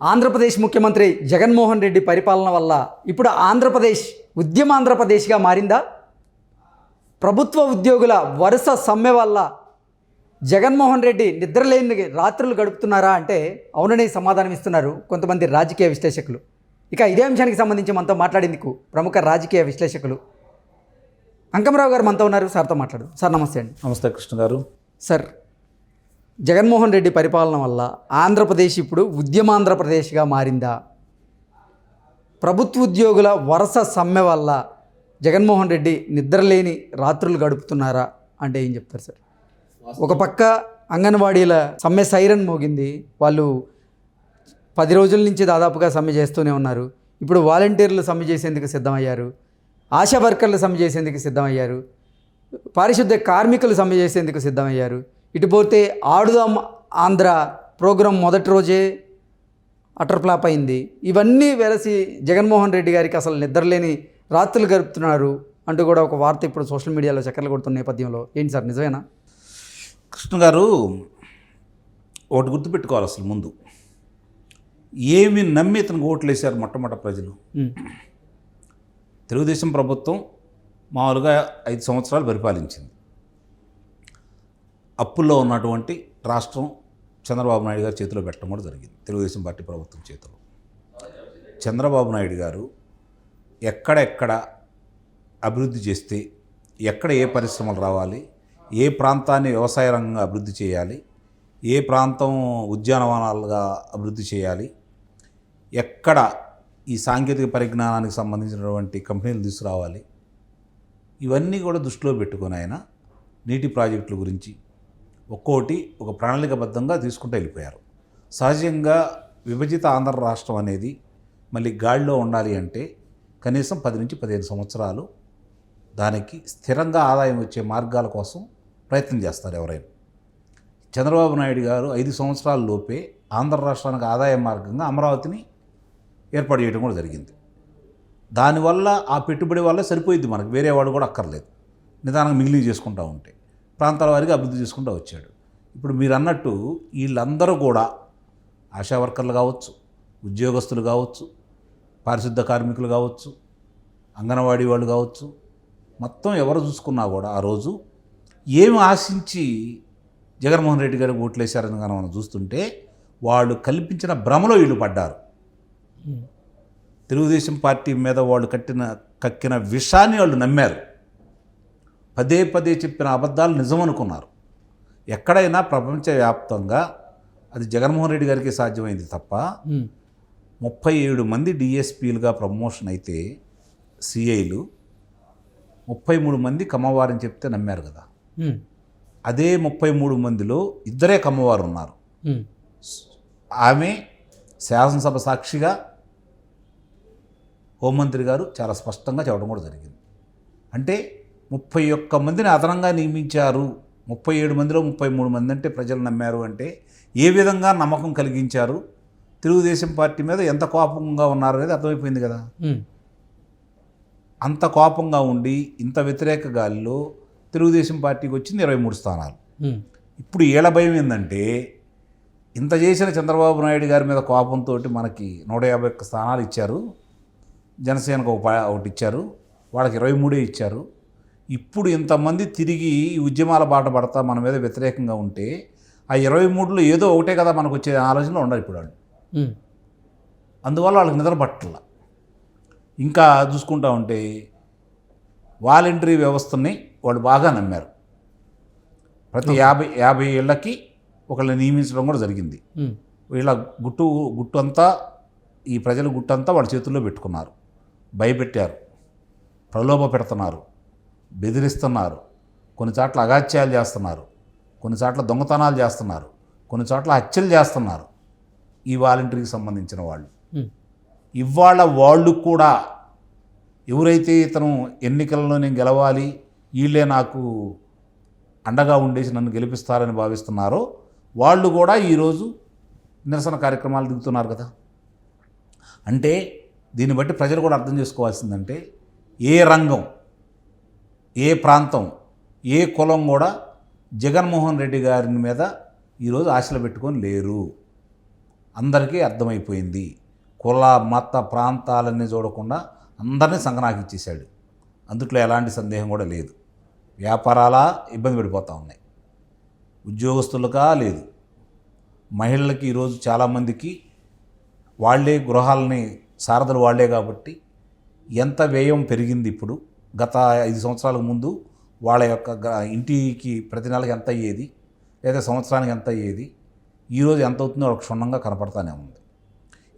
ఆంధ్రప్రదేశ్ ముఖ్యమంత్రి జగన్మోహన్ రెడ్డి పరిపాలన వల్ల ఇప్పుడు ఆంధ్రప్రదేశ్ ఉద్యమాంధ్రప్రదేశ్గా మారిందా? ప్రభుత్వ ఉద్యోగుల వరుస సమ్మె వల్ల జగన్మోహన్ రెడ్డి నిద్రలేని రాత్రులు గడుపుతున్నారా అంటే అవుననే సమాధానం ఇస్తున్నారు కొంతమంది రాజకీయ విశ్లేషకులు. ఇక ఇదే అంశానికి సంబంధించి మనతో మాట్లాడేందుకు ప్రముఖ రాజకీయ విశ్లేషకులు అంకమరావు గారు మనతో ఉన్నారు. సార్తో మాట్లాడు. సార్ నమస్తే అండి. నమస్తే కృష్ణ గారు. సార్, జగన్మోహన్ రెడ్డి పరిపాలన వల్ల ఆంధ్రప్రదేశ్ ఇప్పుడు ఉద్యమాంధ్రప్రదేశ్గా మారిందా? ప్రభుత్వ ఉద్యోగుల వరుస సమ్మె వల్ల జగన్మోహన్ రెడ్డి నిద్రలేని రాత్రులు గడుపుతున్నారా అంటే ఏం చెప్తారు సార్? ఒక పక్క అంగన్వాడీల సమ్మె సైరన్ మోగింది. వాళ్ళు 10 రోజుల నుంచి దాదాపుగా సమ్మె చేస్తూనే ఉన్నారు. ఇప్పుడు వాలంటీర్లు సమ్మె చేసేందుకు సిద్ధమయ్యారు. ఆశా వర్కర్లు సమ్మె చేసేందుకు సిద్ధమయ్యారు. పారిశుద్ధ్య కార్మికులు సమ్మె చేసేందుకు సిద్ధమయ్యారు. ఇటుపోతే ఆడుదాం ఆంధ్ర ప్రోగ్రాం మొదటి రోజే అటర్ ఫ్లాప్ అయింది. ఇవన్నీ వెలసి జగన్మోహన్ రెడ్డి గారికి అసలు నిద్రలేని రాత్రులు గడుపుతున్నారు అంటూ కూడా ఒక వార్త ఇప్పుడు సోషల్ మీడియాలో చక్కర్లు కొడుతున్న నేపథ్యంలో ఏంటి సార్, నిజమేనా? కృష్ణ గారు, ఒకటి గుర్తుపెట్టుకోవాలి. అసలు ముందు ఏమి నమ్మి ఇతనికి ఓట్లు వేశారు మొట్టమొదటి ప్రజలు? తెలుగుదేశం ప్రభుత్వం మామూలుగా 5 సంవత్సరాలు పరిపాలించింది. అప్పుల్లో ఉన్నటువంటి రాష్ట్రం చంద్రబాబు నాయుడు గారి చేతిలో పెట్టడం కూడా జరిగింది, తెలుగుదేశం పార్టీ ప్రభుత్వం చేతిలో. చంద్రబాబు నాయుడు గారు ఎక్కడెక్కడ అభివృద్ధి చేస్తే, ఎక్కడ ఏ పరిశ్రమలు రావాలి, ఏ ప్రాంతాన్ని వ్యవసాయ రంగంగా అభివృద్ధి చేయాలి, ఏ ప్రాంతం ఉద్యానవనాలుగా అభివృద్ధి చేయాలి, ఎక్కడ ఈ సాంకేతిక పరిజ్ఞానానికి సంబంధించినటువంటి కంపెనీలు తీసుకురావాలి, ఇవన్నీ కూడా దృష్టిలో పెట్టుకొని ఆయన నీటి ప్రాజెక్టుల గురించి ఒక్కోటి ఒక ప్రణాళికబద్ధంగా తీసుకుంటూ వెళ్ళిపోయారు. సహజంగా విభజిత ఆంధ్ర రాష్ట్రం అనేది మళ్ళీ గాడిలో ఉండాలి అంటే కనీసం 10 నుంచి 15 సంవత్సరాలు దానికి స్థిరంగా ఆదాయం వచ్చే మార్గాల కోసం ప్రయత్నం చేస్తారు ఎవరైనా. చంద్రబాబు నాయుడు గారు 5 సంవత్సరాల లోపే ఆంధ్ర రాష్ట్రానికి ఆదాయ మార్గంగా అమరావతిని ఏర్పాటు చేయడం కూడా జరిగింది. దానివల్ల ఆ పెట్టుబడి వల్ల సరిపోయింది, మనకు వేరే వాడు కూడా అక్కర్లేదు. నిదానంగా మిగిలి చేసుకుంటూ ఉంటే ప్రాంతాల వారికి అభివృద్ధి చేసుకుంటూ వచ్చాడు. ఇప్పుడు మీరు అన్నట్టు వీళ్ళందరూ కూడా ఆశా వర్కర్లు కావచ్చు, ఉద్యోగస్తులు కావచ్చు, పారిశుద్ధ కార్మికులు కావచ్చు, అంగన్వాడీ వాళ్ళు కావచ్చు, మొత్తం ఎవరు చూసుకున్నా కూడా ఆ రోజు ఏమి ఆశించి జగన్మోహన్ రెడ్డి గారికి ఓట్లేశారని కానీ మనం చూస్తుంటే వాళ్ళు కల్పించిన భ్రమలో వీళ్ళు పడ్డారు. తెలుగుదేశం పార్టీ మీద వాళ్ళు కక్కిన విషాన్ని వాళ్ళు నమ్మారు. పదే పదే చెప్పిన అబద్ధాలు నిజం అనుకున్నారు. ఎక్కడైనా ప్రపంచవ్యాప్తంగా అది జగన్మోహన్ రెడ్డి గారికి సాధ్యమైంది తప్ప 37 మంది డిఎస్పీలుగా ప్రమోషన్ అయితే సిఐలు 33 మంది కమ్మవారని చెప్తే నమ్మారు కదా. అదే 33 మందిలో 2 కమ్మవారు ఉన్నారు. ఆమె శాసనసభ సాక్షిగా హోంమంత్రి గారు చాలా స్పష్టంగా చెప్పడం కూడా జరిగింది. అంటే 31 మందిని అదనంగా నియమించారు, 37 మందిలో 33 మంది అంటే ప్రజలు నమ్మారు అంటే ఏ విధంగా నమ్మకం కలిగించారు, తెలుగుదేశం పార్టీ మీద ఎంత కోపంగా ఉన్నారు అనేది అర్థమైపోయింది కదా. అంత కోపంగా ఉండి ఇంత వ్యతిరేక గాలిలో తెలుగుదేశం పార్టీకి వచ్చింది 23 స్థానాలు. ఇప్పుడు ఏళ్ల భయం ఏంటంటే ఇంత చేసిన చంద్రబాబు నాయుడు గారి మీద కోపంతో మనకి 151 స్థానాలు ఇచ్చారు, జనసేనకు ఒకటి ఇచ్చారు, వాళ్ళకి 23 ఇచ్చారు. ఇప్పుడు ఇంతమంది తిరిగి ఈ ఉద్యమాల బాట పడతా మన మీద వ్యతిరేకంగా ఉంటే ఆ 23లో ఏదో ఒకటే కదా మనకు వచ్చే ఆలోచనలో ఉండరు ఇప్పుడు వాళ్ళు. అందువల్ల వాళ్ళకి నిద్ర పట్టల. ఇంకా చూసుకుంటా ఉంటే వాలంటరీ వ్యవస్థని వాళ్ళు బాగా నమ్మారు. ప్రతి 50 ఏళ్ళకి ఒకళ్ళని నియమించడం కూడా జరిగింది. వీళ్ళ గుట్టు అంతా, ఈ ప్రజల గుట్టంతా వాళ్ళ చేతుల్లో పెట్టుకున్నారు. భయపెట్టారు, ప్రలోభ పెడుతున్నారు, బెదిరిస్తున్నారు, కొన్ని చోట్ల అగాత్యాలు చేస్తున్నారు, కొన్ని చోట్ల దొంగతనాలు చేస్తున్నారు, కొన్ని చోట్ల హత్యలు చేస్తున్నారు ఈ వాలంటరీకి సంబంధించిన వాళ్ళు. ఇవాళ వాళ్ళు కూడా ఎవరైతే ఇతను ఎన్నికల్లో నేను గెలవాలి, వీళ్ళే నాకు అండగా ఉండేసి నన్ను గెలిపిస్తారని భావిస్తున్నారో వాళ్ళు కూడా ఈరోజు నిరసన కార్యక్రమాలు దిగుతున్నారు కదా. అంటే దీన్ని బట్టి ప్రజలు కూడా అర్థం చేసుకోవాల్సిందంటే ఏ రంగం, ఏ ప్రాంతం, ఏ కులం కూడా జగన్మోహన్ రెడ్డి గారి మీద ఈరోజు ఆశలు పెట్టుకొని లేరు. అందరికీ అర్థమైపోయింది. కుల మత ప్రాంతాలన్నీ చూడకుండా అందరినీ సంగనాకిచ్చేశాడు. అందుట్లో ఎలాంటి సందేహం కూడా లేదు. వ్యాపారాలా ఇబ్బంది పడిపోతూ ఉన్నాయి, ఉద్యోగస్తులకా లేదు, మహిళలకి ఈరోజు చాలామందికి వాళ్ళే గృహాలని సారథులు వాళ్ళే కాబట్టి ఎంత వ్యయం పెరిగింది. ఇప్పుడు గత 5 సంవత్సరాల ముందు వాళ్ళ యొక్క ఇంటికి ప్రతి నెలకి ఎంత అయ్యేది, లేదా సంవత్సరానికి ఎంత అయ్యేది, ఈరోజు ఎంత అవుతుందో వాళ్ళకి క్షుణ్ణంగా కనపడతానే ఉంది.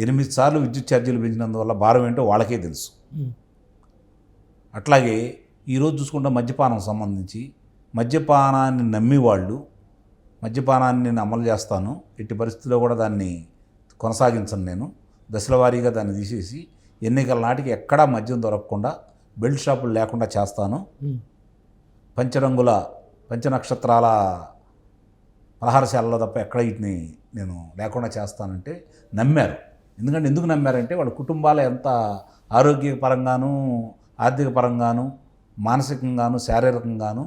8 సార్లు విద్యుత్ ఛార్జీలు పెంచినందువల్ల భారం ఏంటో వాళ్ళకే తెలుసు. అట్లాగే ఈరోజు చూసుకుంటే మద్యపానం సంబంధించి మద్యపానాన్ని నమ్మి వాళ్ళు మద్యపానాన్ని నేను అమలు చేస్తాను, ఎట్టి పరిస్థితుల్లో కూడా దాన్ని కొనసాగించను, నేను దశల వారీగా దాన్ని తీసేసి ఎన్నికల నాటికి ఎక్కడా మద్యం దొరకకుండా బెల్ట్ షాపులు లేకుండా చేస్తాను, పంచనక్షత్రాల పలహారశాలలో తప్ప ఎక్కడ వీటిని నేను లేకుండా చేస్తానంటే నమ్మారు. ఎందుకు నమ్మారంటే వాళ్ళ కుటుంబాలు ఎంత ఆరోగ్యపరంగాను, ఆర్థిక పరంగాను, మానసికంగాను, శారీరకంగాను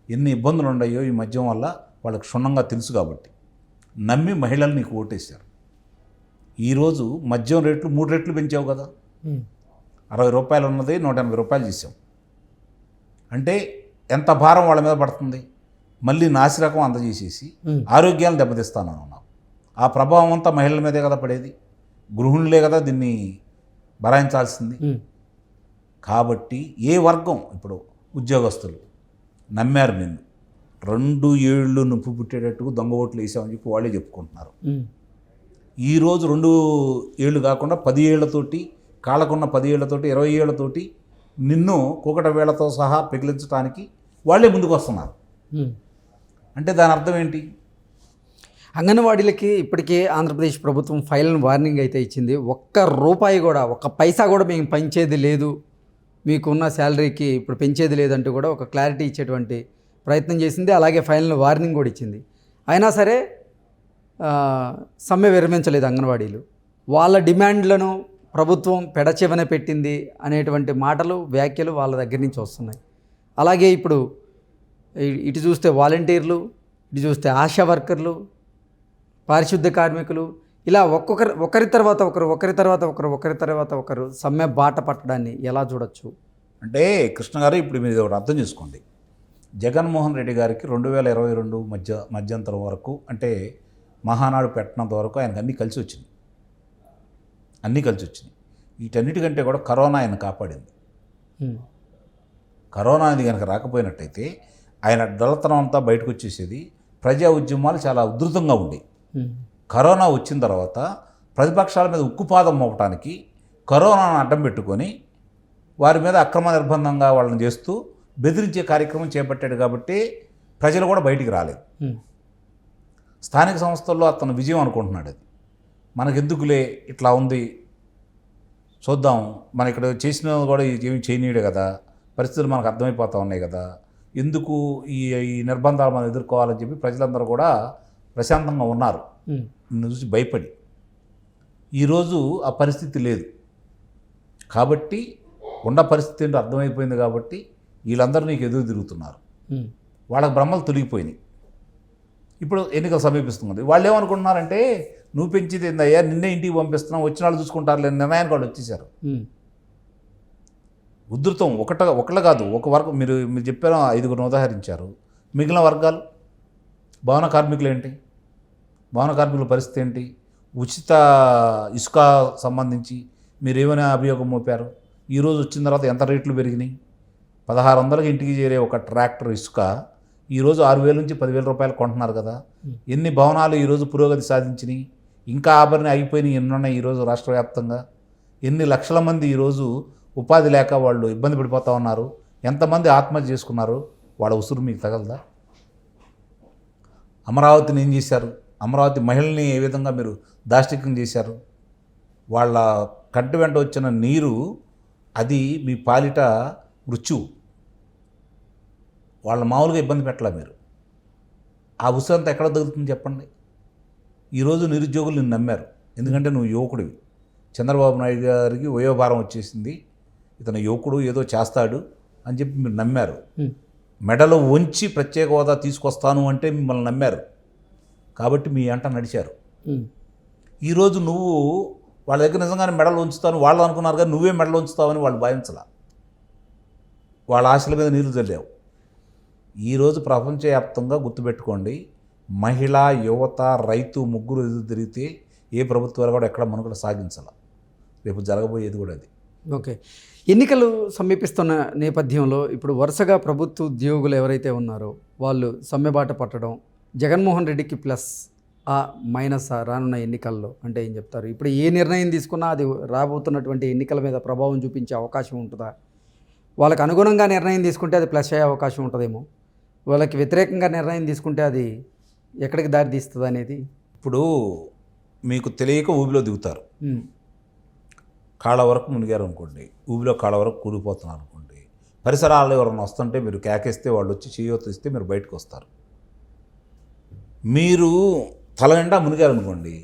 ఎన్ని ఇబ్బందులు ఉన్నాయో ఈ మద్యం వల్ల వాళ్ళకి క్షుణ్ణంగా తెలుసు. కాబట్టి నమ్మి మహిళలు నీకు ఓటేశారు. ఈరోజు మద్యం రేట్లు 3 రెట్లు పెంచావు కదా, 60 రూపాయలు ఉన్నది 180 రూపాయలు చేసాం అంటే ఎంత భారం వాళ్ళ మీద పడుతుంది. మళ్ళీ నాసిరకం అందజేసేసి ఆరోగ్యాలను దెబ్బతీస్తాను అన్నావు. ఆ ప్రభావం అంతా మహిళల మీదే కదా పడేది, గృహిణులే కదా దీన్ని భరాయించాల్సింది. కాబట్టి ఏ వర్గం, ఇప్పుడు ఉద్యోగస్తులు నమ్మారు నిన్ను, 2 ఏళ్ళు నొప్పి పుట్టేటట్టుకు దొంగ ఓట్లు వేసామని చెప్పి వాళ్ళే చెప్పుకుంటున్నారు. ఈరోజు 2 ఏళ్ళు కాకుండా 10 ఏళ్లతోటి, కాళ్ళకున్న 10 ఏళ్లతోటి, 20 ఏళ్లతోటి నిన్ను కూకట వేళ్లతో సహా పెగిలించడానికి వాళ్ళే ముందుకు వస్తున్నారు. అంటే దాని అర్థం ఏంటి? అంగన్వాడీలకి ఇప్పటికే ఆంధ్రప్రదేశ్ ప్రభుత్వం ఫైనల్ వార్నింగ్ అయితే ఇచ్చింది. ఒక్క రూపాయి కూడా, ఒక్క పైసా కూడా మేము పెంచేది లేదు, మీకున్న శాలరీకి ఇప్పుడు పెంచేది లేదంటూ కూడా ఒక క్లారిటీ ఇచ్చేటువంటి ప్రయత్నం చేసింది. అలాగే ఫైనల్ వార్నింగ్ కూడా ఇచ్చింది. అయినా సరే సమ్మె విరమించలేదు అంగన్వాడీలు. వాళ్ళ డిమాండ్లను ప్రభుత్వం పెడచెవన పెట్టింది అనేటువంటి మాటలు, వ్యాఖ్యలు వాళ్ళ దగ్గర నుంచి వస్తున్నాయి. అలాగే ఇప్పుడు ఇటు చూస్తే వాలంటీర్లు, ఇటు చూస్తే ఆశా వర్కర్లు, పారిశుద్ధ్య కార్మికులు, ఇలా ఒకరి తర్వాత ఒకరు సమ్మె బాట పట్టడాన్ని ఎలా చూడొచ్చు? అంటే కృష్ణ గారు, ఇప్పుడు మీరు ఒకటి అర్థం చేసుకోండి. జగన్మోహన్ రెడ్డి గారికి 2022 మధ్యంతరం వరకు, అంటే మహానాడు పెట్టినంత వరకు ఆయనకు అన్నీ కలిసి వచ్చినాయి. వీటన్నిటికంటే కూడా కరోనా ఆయన కాపాడింది. కరోనా అనేది కనుక రాకపోయినట్టయితే ఆయన డొల్లతనం అంతా బయటకు వచ్చేసేది. ప్రజా ఉద్యమాలు చాలా ఉధృతంగా ఉండేవి. కరోనా వచ్చిన తర్వాత ప్రతిపక్షాల మీద ఉక్కుపాదం మోపడానికి కరోనాను అడ్డం పెట్టుకొని వారి మీద అక్రమ నిర్బంధంగా వాళ్ళని చేస్తూ బెదిరించే కార్యక్రమం చేపట్టాడు. కాబట్టి ప్రజలు కూడా బయటికి రాలేదు. స్థానిక సంస్థల్లో అతను విజయం అనుకుంటున్నాడు. అది మనకెందుకులే, ఇట్లా ఉంది చూద్దాం, మన ఇక్కడ చేసిన కూడా ఏమి చేయనీయడు కదా, పరిస్థితులు మనకు అర్థమైపోతూ ఉన్నాయి కదా, ఎందుకు ఈ నిర్బంధాలు మనం ఎదుర్కోవాలని చెప్పి ప్రజలందరూ కూడా ప్రశాంతంగా ఉన్నారు, నిన్ను చూసి భయపడి. ఈరోజు ఆ పరిస్థితి లేదు. కాబట్టి ఉన్న పరిస్థితి ఏంటో అర్థమైపోయింది. కాబట్టి వీళ్ళందరూ నీకు ఎదురు తిరుగుతున్నారు. వాళ్ళకి భ్రమలు తొలగిపోయినాయి. ఇప్పుడు ఎన్నికలు సమీపిస్తుంది. వాళ్ళు ఏమనుకుంటున్నారంటే, నువ్వు పెంచేది ఏందయ్యా, నిన్నే ఇంటికి పంపిస్తున్నావు, వచ్చిన వాళ్ళు చూసుకుంటారు లేని నిర్ణయానికి వాళ్ళు వచ్చేసారు. ఉధృతం ఒకళ్ళు కాదు, ఒక వర్గం. మీరు చెప్పారు 5గురిని ఉదాహరించారు. మిగిలిన వర్గాలు, భవన కార్మికులు ఏంటి, భవన కార్మికుల పరిస్థితి ఏంటి, ఉచిత ఇసుక సంబంధించి మీరు ఏమైనా అభియోగం మోపారు. ఈరోజు వచ్చిన తర్వాత ఎంత రేట్లు పెరిగినాయి. 1600కి ఇంటికి చేరే ఒక ట్రాక్టర్ ఇసుక ఈరోజు 6,000 నుంచి 10,000 రూపాయలు కొంటున్నారు కదా. ఎన్ని భవనాలు ఈరోజు పురోగతి సాధించినాయి, ఇంకా ఆభరణ అయిపోయినాయి ఎన్ని ఉన్నాయి ఈరోజు రాష్ట్ర వ్యాప్తంగా. ఎన్ని లక్షల మంది ఈరోజు ఉపాధి లేక వాళ్ళు ఇబ్బంది పడిపోతూ ఉన్నారు. ఎంతమంది ఆత్మహత్య చేసుకున్నారు. వాళ్ళ ఉసురు మీకు తగలదా? అమరావతిని ఏం చేశారు? అమరావతి మహిళల్ని ఏ విధంగా మీరు దాష్టికం చేశారు? వాళ్ళ కంటి వెంట వచ్చిన నీరు అది మీ పాలిట మృత్యువు. వాళ్ళ మామూలుగా ఇబ్బంది పెట్టలే మీరు. ఆ ఉసురు అంతా ఎక్కడ తగులుతుంది చెప్పండి. ఈరోజు నిరుద్యోగులు నిన్ను నమ్మారు. ఎందుకంటే నువ్వు యువకుడివి. చంద్రబాబు నాయుడు గారికి వయోభారం వచ్చేసింది, ఇతను యువకుడు ఏదో చేస్తాడు అని చెప్పి మీరు నమ్మారు. మెడలో వంచి ప్రత్యేక హోదా తీసుకొస్తాను అంటే మిమ్మల్ని నమ్మారు. కాబట్టి మీ అంట నడిచారు. ఈరోజు నువ్వు వాళ్ళ దగ్గర నిజంగానే మెడలు ఉంచుతాను వాళ్ళు అనుకున్నారు కానీ నువ్వే మెడలు ఉంచుతావని వాళ్ళు భావించాల. వాళ్ళ ఆశల మీద నీరు చల్లావు. ఈరోజు ప్రపంచవ్యాప్తంగా గుర్తుపెట్టుకోండి, మహిళ, యువత, రైతు ముగ్గురు ఎదురు తిరిగితే ఏ ప్రభుత్వాలు కూడా ఎక్కడ మనుగడ సాగించాల. రేపు జరగబోయేది కూడా అది. ఓకే, ఎన్నికలు సమీపిస్తున్న నేపథ్యంలో ఇప్పుడు వరుసగా ప్రభుత్వ ఉద్యోగులు ఎవరైతే ఉన్నారో వాళ్ళు సమ్మెబాట పట్టడం, జగన్మోహన్ రెడ్డికి ప్లస్ మైనస్ రానున్న ఎన్నికల్లో అంటే ఏం చెప్తారు? ఇప్పుడు ఏ నిర్ణయం తీసుకున్నా అది రాబోతున్నటువంటి ఎన్నికల మీద ప్రభావం చూపించే అవకాశం ఉంటుందా? వాళ్ళకి అనుగుణంగా నిర్ణయం తీసుకుంటే అది ప్లస్ అయ్యే అవకాశం ఉంటుందేమో, వాళ్ళకి వ్యతిరేకంగా నిర్ణయం తీసుకుంటే అది ఎక్కడికి దారి తీస్తుంది అనేది. ఇప్పుడు మీకు తెలియక ఊబిలో దిగుతారు, కాళ్ళ వరకు మునిగారు అనుకోండి, ఊబిలో కాళ్ళ వరకు కూలిపోతున్నారు అనుకోండి, పరిసరాలు ఎవరైనా వస్తుంటే మీరు కేకేస్తే వాళ్ళు వచ్చి చేయూత ఇస్తే మీరు బయటకు వస్తారు. మీరు తల నిండా మునిగారు అనుకోండి,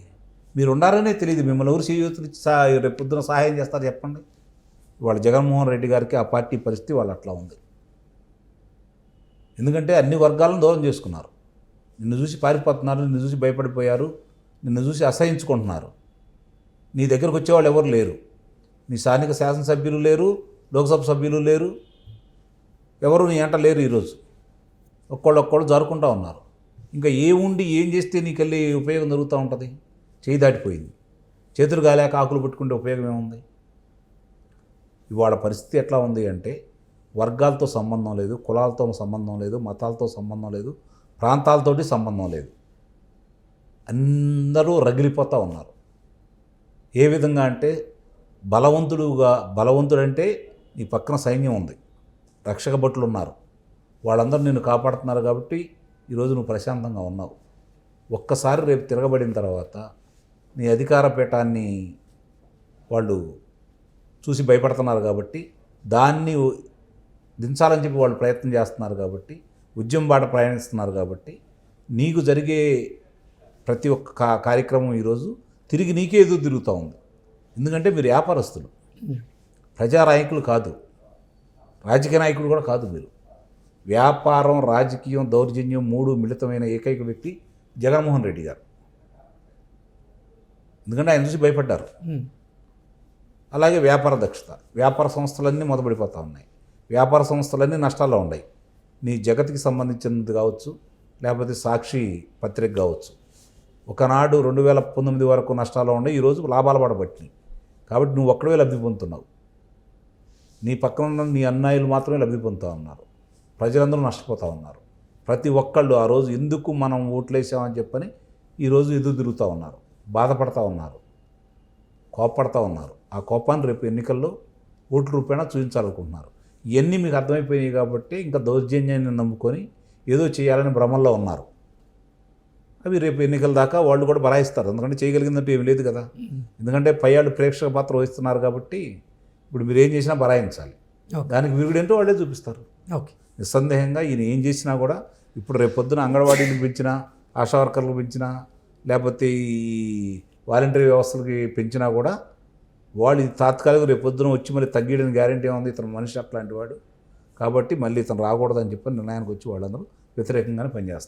మీరు ఉండారనే తెలియదు, మిమ్మల్ని ఎవరు చేయూతలు ఇచ్చి రేపు పొద్దున సహాయం చేస్తారు చెప్పండి? వాళ్ళు జగన్మోహన్ రెడ్డి గారికి ఆ పార్టీ పరిస్థితి వాళ్ళు అట్లా ఉంది. ఎందుకంటే అన్ని వర్గాలను దూరం చేసుకున్నారు. నిన్ను చూసి పారిపోతున్నారు, నిన్ను చూసి భయపడిపోయారు, నిన్ను చూసి అసహించుకుంటున్నారు. నీ దగ్గరకు వచ్చేవాళ్ళు ఎవరు లేరు. నీ స్థానిక శాసనసభ్యులు లేరు, లోక్సభ సభ్యులు లేరు, ఎవరు నీ అంట లేరు. ఈరోజు ఒక్కళ్ళు జరుపుకుంటూ ఉన్నారు. ఇంకా ఉండి ఏం చేస్తే నీకెళ్ళి ఉపయోగం జరుగుతూ ఉంటుంది? చేయి దాటిపోయింది. చేతులు గాలేక ఆకులు పట్టుకుంటే ఉపయోగం ఏముంది? ఇవాళ పరిస్థితి ఎట్లా ఉంది అంటే వర్గాలతో సంబంధం లేదు, కులాలతో సంబంధం లేదు, మతాలతో సంబంధం లేదు, ప్రాంతాలతోటి సంబంధం లేదు. అందరూ రగిలిపోతూ ఉన్నారు. ఏ విధంగా అంటే బలవంతుడంటే నీ పక్కన సైన్యం ఉంది, రక్షక భటులు ఉన్నారు, వాళ్ళందరూ నిన్ను కాపాడుతున్నారు కాబట్టి ఈరోజు నువ్వు ప్రశాంతంగా ఉన్నావు. ఒక్కసారి రేపు తిరగబడిన తర్వాత నీ అధికార పీఠాన్ని వాళ్ళు చూసి భయపడుతున్నారు కాబట్టి, దాన్ని దించాలని చెప్పి వాళ్ళు ప్రయత్నం చేస్తున్నారు కాబట్టి, ఉద్యమం బాట ప్రయాణిస్తున్నారు కాబట్టి, నీకు జరిగే ప్రతి ఒక్క కార్యక్రమం ఈరోజు తిరిగి నీకే ఎదురు తిరుగుతూ ఉంది. ఎందుకంటే మీరు వ్యాపారస్తులు, ప్రజానాయకులు కాదు, రాజకీయ నాయకులు కూడా కాదు. మీరు వ్యాపారం, రాజకీయం, దౌర్జన్యం మూడు మిళితమైన ఏకైక వ్యక్తి జగన్మోహన్ రెడ్డి గారు. ఎందుకంటే ఆయన చూసి భయపడ్డారు. అలాగే వ్యాపార దక్షత, వ్యాపార సంస్థలన్నీ మొదలుపడిపోతూ ఉన్నాయి, వ్యాపార సంస్థలన్నీ నష్టాల్లో ఉన్నాయి. నీ జగత్కి సంబంధించినది కావచ్చు, లేకపోతే సాక్షి పత్రిక కావచ్చు, ఒకనాడు 2019 వరకు నష్టాల్లో ఉన్నాయి, ఈరోజు లాభాల పడబట్టినాయి. కాబట్టి నువ్వు ఒక్కడే లబ్ధి పొందుతున్నావు, నీ పక్కన ఉన్న నీ అన్నయ్యలు మాత్రమే లబ్ధి పొందుతూ ఉన్నారు, ప్రజలందరూ నష్టపోతూ ఉన్నారు. ప్రతి ఒక్కళ్ళు ఆ రోజు ఎందుకు మనం ఓట్లేసామని చెప్పని ఈరోజు ఎదురు తిరుగుతూ ఉన్నారు, బాధపడతా ఉన్నారు, కోప్పడతా ఉన్నారు. ఆ కోపాన్ని రేపు ఎన్నికల్లో ఓట్ల రూపేణా చూపించాలనుకుంటున్నారు. ఇవన్నీ మీకు అర్థమైపోయినాయి కాబట్టి ఇంకా దౌర్జన్యాన్ని నమ్ముకొని ఏదో చేయాలని భ్రమంలో ఉన్నారు. అవి రేపు ఎన్నికల దాకా వాళ్ళు కూడా బరాయిస్తారు. ఎందుకంటే చేయగలిగిందంటే ఏమి లేదు కదా. ఎందుకంటే పైయాళ్ళు ప్రేక్షక పాత్ర వహిస్తున్నారు కాబట్టి ఇప్పుడు మీరు ఏం చేసినా బరాయించాలి. దానికి విరుగుడేంటో వాళ్ళే చూపిస్తారు. ఓకే, నిస్సందేహంగా ఈయన ఏం చేసినా కూడా ఇప్పుడు రేపు పొద్దున అంగన్వాడీలకు పెంచినా, ఆశా వర్కర్లకు పెంచినా, లేకపోతే ఈ వాలంటరీ వ్యవస్థలకి పెంచినా కూడా వాళ్ళు తాత్కాలిక రేపు పొద్దున వచ్చి మళ్ళీ తగ్గేయడానికి గ్యారెంటీ ఏముంది? ఇతను మనిషి అట్లాంటి వాడు కాబట్టి మళ్ళీ ఇతను రాకూడదని చెప్పి నిర్ణయానికి వచ్చి వాళ్ళందరూ వ్యతిరేకంగానే పనిచేస్తారు.